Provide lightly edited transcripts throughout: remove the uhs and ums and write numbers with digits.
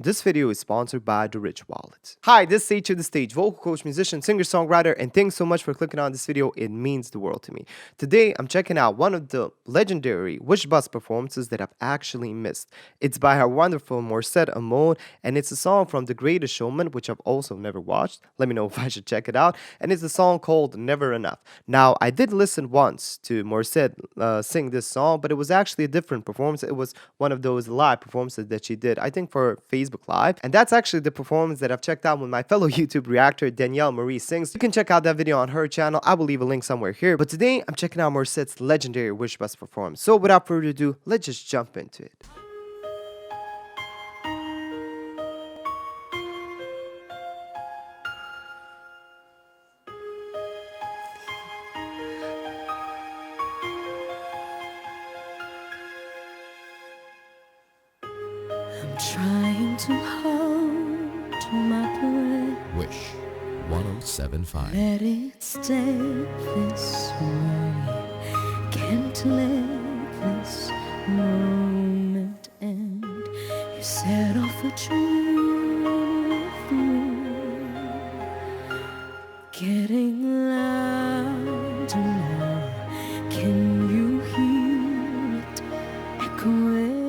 This video is sponsored by The Rich Wallet. Hi, this is Say to the Stage, vocal coach, musician, singer-songwriter, and thanks so much for clicking on this video. It means the world to me. Today, I'm checking out one of the legendary Wish Bus performances that I've actually missed. It's by our wonderful Morissette Amon, and it's a song from The Greatest Showman, which I've also never watched. Let me know if I should check it out. And it's a song called Never Enough. Now, I did listen once to Morissette sing this song, but it was actually a different performance. It was one of those live performances that she did, I think, for Facebook Live. And that's actually the performance that I've checked out with my fellow YouTube reactor, Danielle Marie Sings. You can check out that video on her channel. I will leave a link somewhere here. But today, I'm checking out Morissette's legendary Wish Bus performance. So without further ado, let's just jump into it. I'm trying to hold my breath. Wish 1075. Let it stay this way. Can't let this moment end. You set off a dream with me, getting louder now. Can you hear it echoing?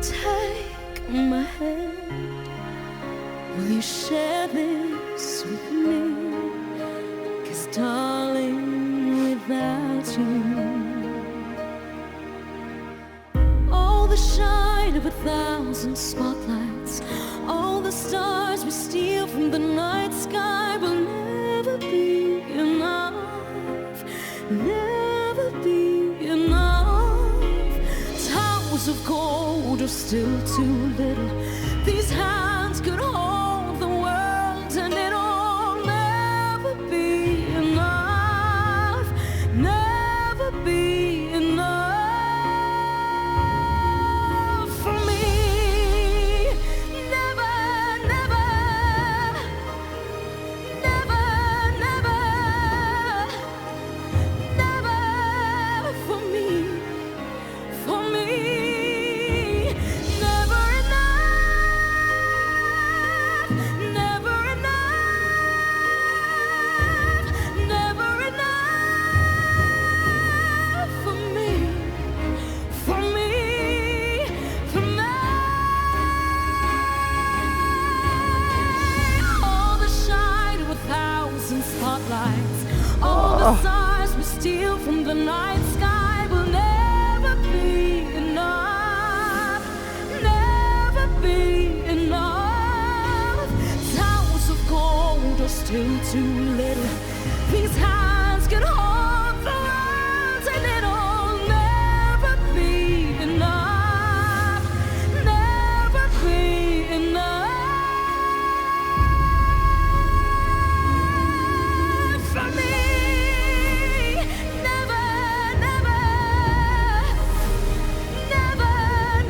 Take my hand. Will you share this with me? 'Cause darling, without you, all the shine of 1,000 spotlights, all the stars we steal from the night sky will never be enough, never be enough. Towers of gold are still too little. These hands could hold the world, and it'll never be enough, never be enough for me. Never, never, never, never, never for me, for me. Never enough, never enough, never enough for me, for me, for me. All the shine of 1,000 spotlights, all the stars we steal from the night sky will never be enough, never be enough. Towers of gold are still too little. These hands can hold the world, and it'll never be enough, never be enough for me. Never, never, never,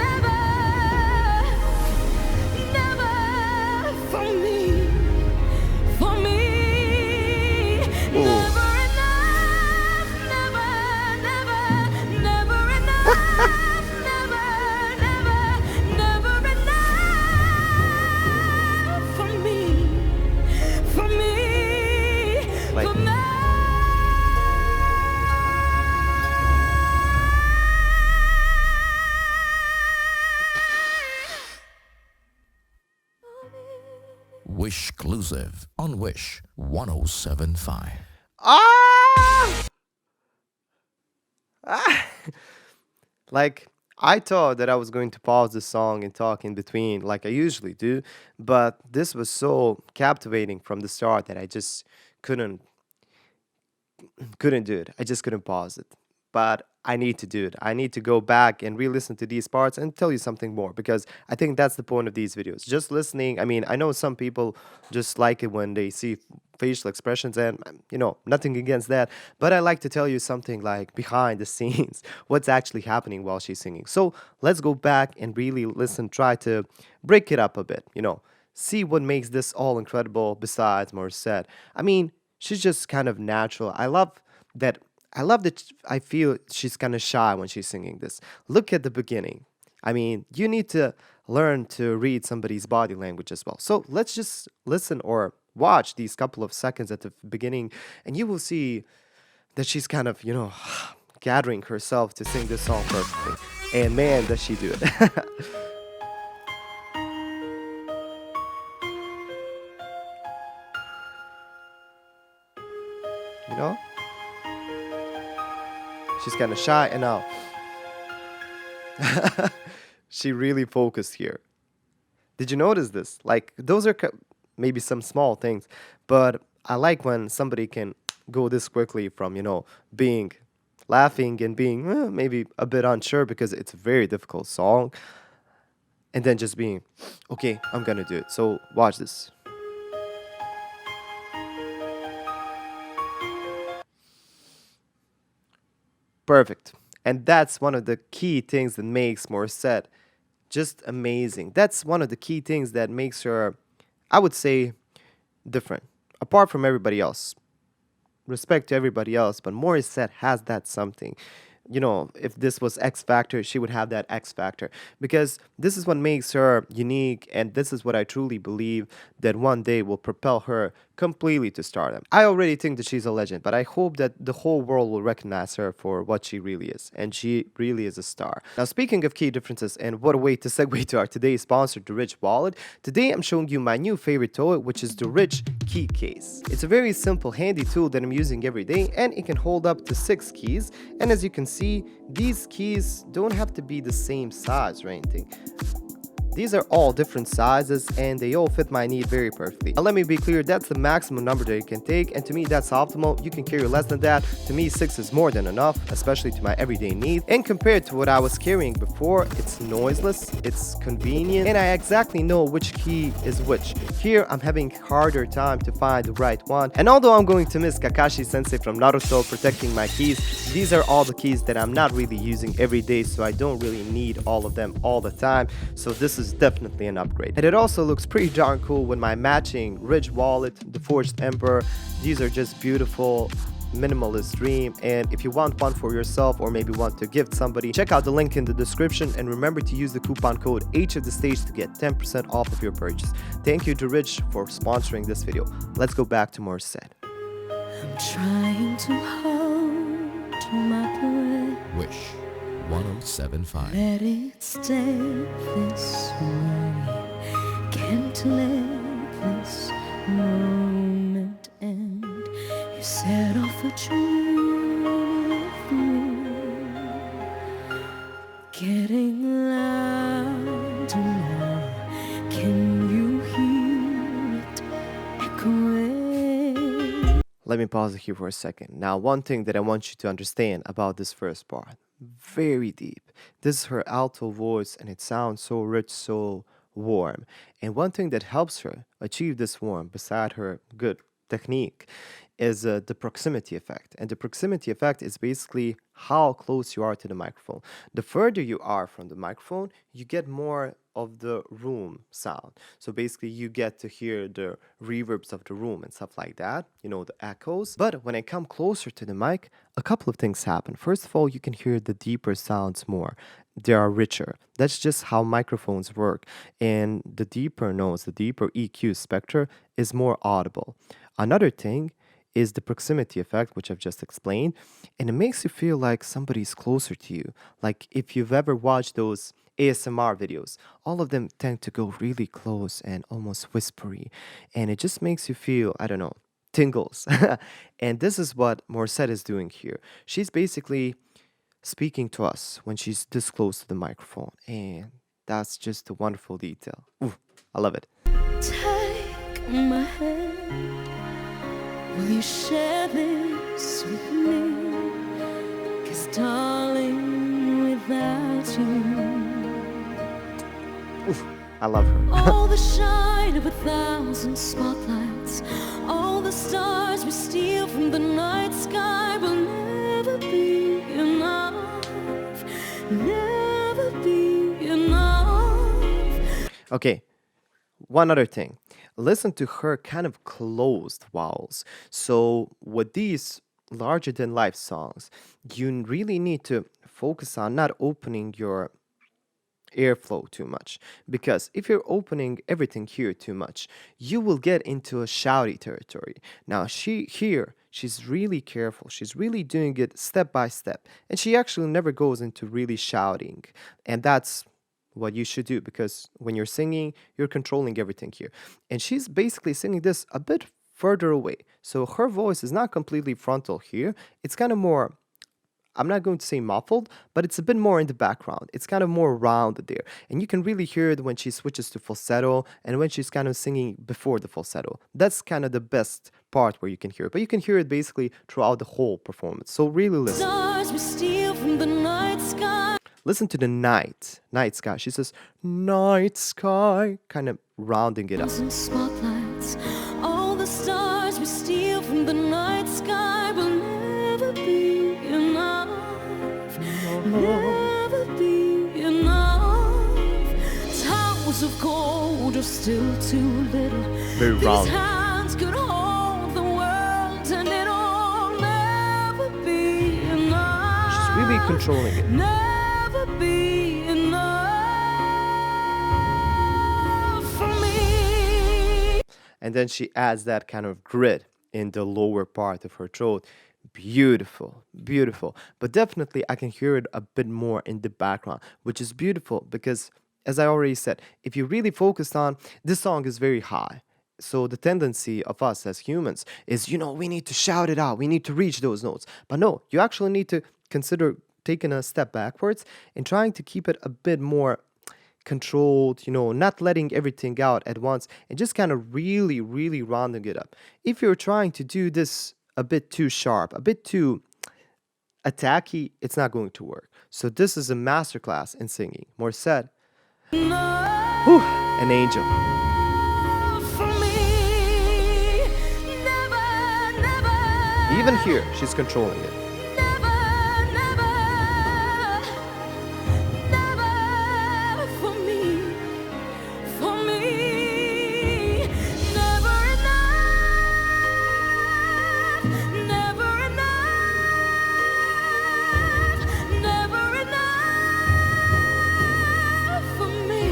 never, never for me, for me. Never enough, never, never, never enough, never, never, never enough for me, for me, Like- for me. Wish exclusive on Wish 1075. Ah! Ah! Like, I thought that I was going to pause the song and talk in between like I usually do, but this was so captivating from the start that I just couldn't do it. I just couldn't pause it. But I need to do it. I need to go back and re-listen to these parts and tell you something more, because I think that's the point of these videos. Just listening. I mean, I know some people just like it when they see facial expressions, and nothing against that. But I like to tell you something like behind the scenes, what's actually happening while she's singing. So let's go back and really listen, try to break it up a bit, see what makes this all incredible besides Morissette. I mean, she's just kind of natural. I love that I feel she's kind of shy when she's singing this. Look at the beginning. I mean, you need to learn to read somebody's body language as well. So let's just listen or watch these couple of seconds at the beginning, and you will see that she's kind of, gathering herself to sing this song perfectly. And man, does she do it. you know? She's kind of shy, and now she really focused here. Did you notice this? Like, those are maybe some small things, but I like when somebody can go this quickly from, being laughing and being maybe a bit unsure because it's a very difficult song, and then just being, okay, I'm gonna do it. So watch this. Perfect. And that's one of the key things that makes Morissette just amazing. That's one of the key things that makes her, I would say, different, apart from everybody else. Respect to everybody else, but Morissette has that something. If this was X Factor, she would have that X Factor, because this is what makes her unique, and this is what I truly believe that one day will propel her completely to stardom. I already think that she's a legend, but I hope that the whole world will recognize her for what she really is, and she really is a star. Now, speaking of key differences, and what a way to segue to our today's sponsor, the Rich Wallet, today I'm showing you my new favorite toy, which is the Rich Key Case. It's a very simple, handy tool that I'm using every day, and it can hold up to 6 keys, and as you can see, these keys don't have to be the same size or anything. These are all different sizes, and they all fit my need very perfectly. Let me be clear, that's the maximum number that you can take, and to me that's optimal. You can carry less than that. To me, 6 is more than enough, especially to my everyday need. And compared to what I was carrying before, it's noiseless, it's convenient, and I exactly know which key is which. Here, I'm having harder time to find the right one, and although I'm going to miss Kakashi-sensei from Naruto protecting my keys, these are all the keys that I'm not really using every day, so I don't really need all of them all the time, so this is definitely an upgrade. And it also looks pretty darn cool with my matching Rich Wallet, the Forged Emperor. These are just beautiful, minimalist dream, and if you want one for yourself or maybe want to gift somebody, check out the link in the description, and remember to use the coupon code HOFTHESTAGE to get 10% off of your purchase. Thank you to Rich for sponsoring this video. Let's go back to Morissette. I'm trying to hold my breath. Wish 1075. Let it stay this way. Can't let this moment end. You set off a dream with me, getting louder now. Can you hear it echoing? Let me pause here for a second. Now, one thing that I want you to understand about this first part, very deep. This is her alto voice, and it sounds so rich, so warm. And one thing that helps her achieve this warmth, beside her good technique, is the proximity effect. And the proximity effect is basically how close you are to the microphone. The further you are from the microphone, you get more of the room sound. So basically you get to hear the reverbs of the room and stuff like that, the echoes. But when I come closer to the mic, a couple of things happen. First of all, you can hear the deeper sounds more. They are richer. That's just how microphones work. And the deeper notes, the deeper EQ spectra is more audible. Another thing is the proximity effect, which I've just explained, and it makes you feel like somebody's closer to you. Like if you've ever watched those ASMR videos, all of them tend to go really close and almost whispery, and it just makes you feel, I don't know, tingles. And this is what Morissette is doing here. She's basically speaking to us when she's this close to the microphone, and that's just a wonderful detail. Ooh, I love it. Take my hand. Will you share this with me? 'Cause darling, without you, Oof, I love her. all the shine of 1,000 spotlights, all the stars we steal from the night sky will never be enough, never be enough. Okay, one other thing. Listen to her kind of closed vowels. So with these larger than life songs, you really need to focus on not opening your airflow too much, because if you're opening everything here too much, you will get into a shouty territory. Now she's really careful, she's really doing it step by step, and she actually never goes into really shouting, and that's what you should do, because when you're singing, you're controlling everything here. And she's basically singing this a bit further away, so her voice is not completely frontal here, it's kind of more, I'm not going to say muffled, but it's a bit more in the background. It's kind of more rounded there. And you can really hear it when she switches to falsetto and when she's kind of singing before the falsetto. That's kind of the best part where you can hear it. But you can hear it basically throughout the whole performance. So really listen. Stars we steal from the night sky. Listen to the night sky. She says, night sky, kind of rounding it up. And spotlights. All the stars we steal from the night sky will never be enough. Never be enough. Towers of gold are still too little. Very These round. hands could hold the world, and it'll never be enough. She's really controlling it. Never be enough for me. And then she adds that kind of grit in the lower part of her throat. Beautiful, beautiful. But definitely I can hear it a bit more in the background, which is beautiful because, as I already said, if you really focused on, this song is very high. So the tendency of us as humans is, we need to shout it out. We need to reach those notes. But no, you actually need to consider taking a step backwards and trying to keep it a bit more controlled, not letting everything out at once and just kind of really, really rounding it up. If you're trying to do this a bit too sharp, a bit too attacky, it's not going to work. So this is a masterclass in singing. Morissette, an angel. For me, never, never, Even here, she's controlling it. never, never, never for me, never enough, never enough, never enough for me.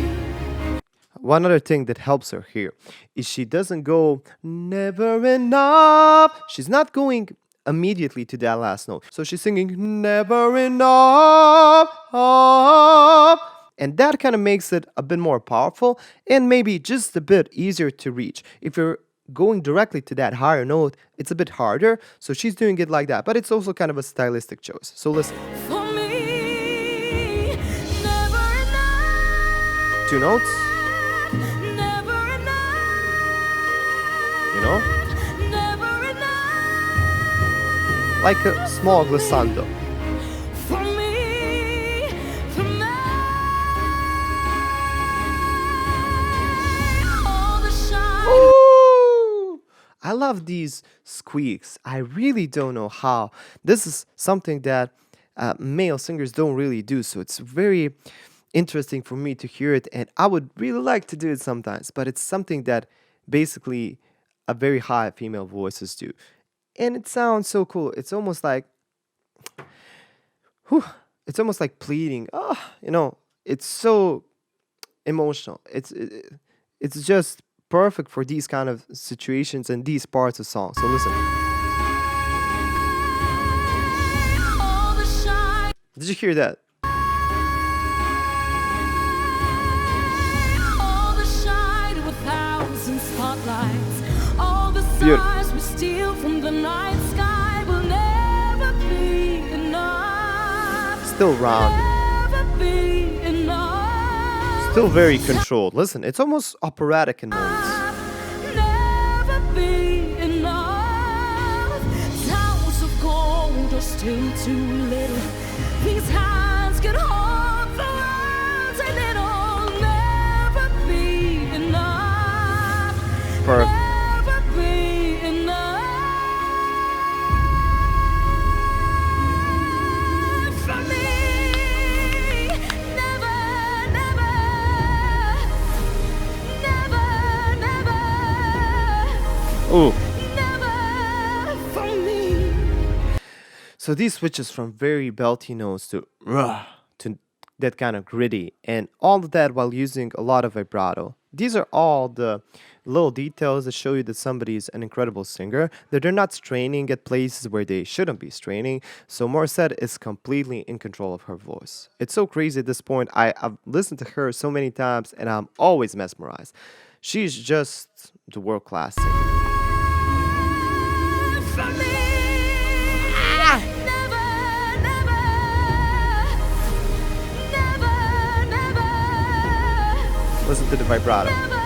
One other thing that helps her here is she doesn't go never enough. She's not going immediately to that last note. So she's singing never enough. And that kind of makes it a bit more powerful and maybe just a bit easier to reach. If you're going directly to that higher note, it's a bit harder. So she's doing it like that. But it's also kind of a stylistic choice. So listen. For me, never enough, 2 notes, never enough, never enough like a small glissando. for me, for me. All the shine. Ooh! I love these squeaks. I really don't know how. This is something that male singers don't really do, so it's very interesting for me to hear it, and I would really like to do it sometimes, but it's something that basically a very high female voices do. And it sounds so cool. It's almost like it's almost like pleading. It's so emotional. It's just perfect for these kind of situations and these parts of songs. So listen. All the shine. Did you hear that? All the shine with thousand spotlights. All the Beautiful. stars we steal from the night sky will never be enough. Still round. Never be enough. Still very controlled. Listen, it's almost operatic in moments. Never be enough. Towers of gold are still too little. These hands can hold the world, and it'll never be enough. Perfect. Never be enough for me. Never, never, never, never, Ooh. never for me. So these switches from very belty notes to that kind of gritty, and all of that while using a lot of vibrato. These are all the little details that show you that somebody is an incredible singer, that they're not straining at places where they shouldn't be straining. So Morissette is completely in control of her voice. It's so crazy at this point. I've listened to her so many times and I'm always mesmerized. She's just the world-class singer. For me, never, never, never, Listen to the vibrato. never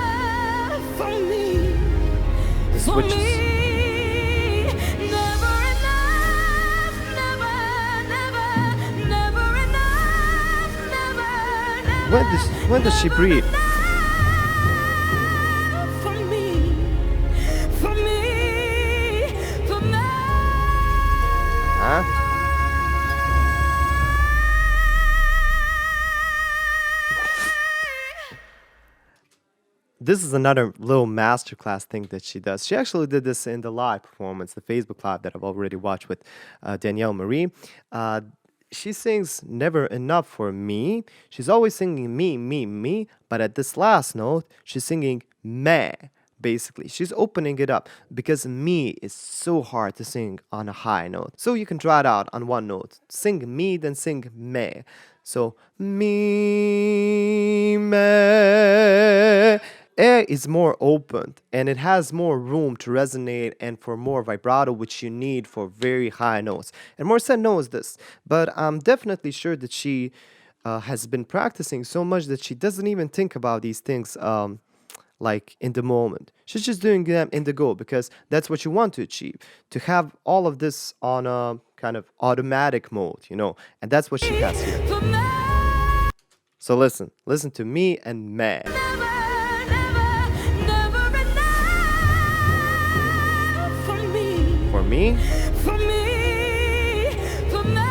for me. The For switches. me, never enough, never, never, never enough, never, When does she breathe? for me, for me, for me. Huh? This is another little masterclass thing that she does. She actually did this in the live performance, the Facebook Live that I've already watched with Danielle Marie. She sings Never Enough for Me. She's always singing me, me, me. But at this last note, she's singing me, basically. She's opening it up because me is so hard to sing on a high note. So you can try it out on one note. Sing me, then sing me. So me, me. Air is more opened and it has more room to resonate and for more vibrato, which you need for very high notes. And Morissette knows this, but I'm definitely sure that she has been practicing so much that she doesn't even think about these things like in the moment. She's just doing them in the go because that's what you want to achieve, to have all of this on a kind of automatic mode, you know, and that's what she has here. For me, So listen to me and me. never, never, never enough for me, For me, for me, for me.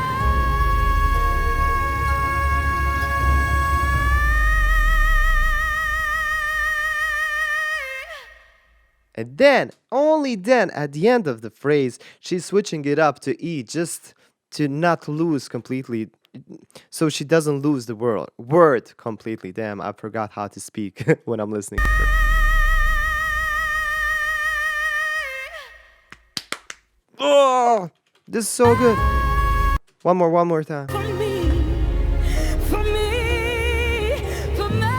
and then, only then, at the end of the phrase, she's switching it up to E just to not lose completely, so she doesn't lose the word completely. Damn, I forgot how to speak when I'm listening to her. Oh, this is so good. One more time. For me, for me, for me.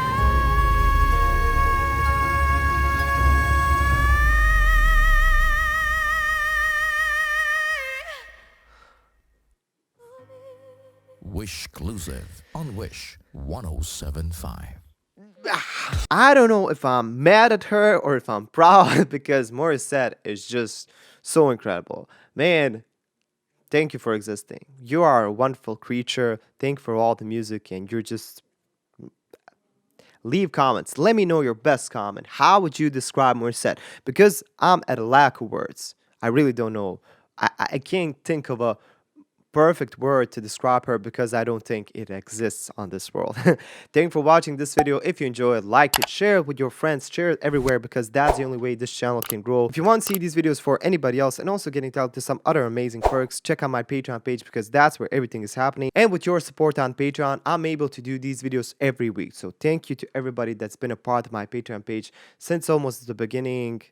Wish exclusive on Wish 1075. I don't know if I'm mad at her or if I'm proud because Morissette is just so incredible. Man, thank you for existing. You are a wonderful creature. Thank you for all the music, and you're just. Leave comments. Let me know your best comment. How would you describe Morissette? Because I'm at a lack of words. I really don't know. I can't think of a perfect word to describe her because I don't think it exists on this world. Thank you for watching this video. If you enjoyed, like it, share it with your friends, share it everywhere because that's the only way this channel can grow. If you want to see these videos for anybody else and also getting out to some other amazing perks, check out my Patreon page because that's where everything is happening. And with your support on Patreon, I'm able to do these videos every week. So thank you to everybody that's been a part of my Patreon page since almost the beginning.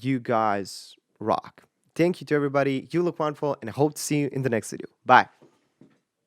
You guys rock. Thank you to everybody. You look wonderful, and I hope to see you in the next video. Bye.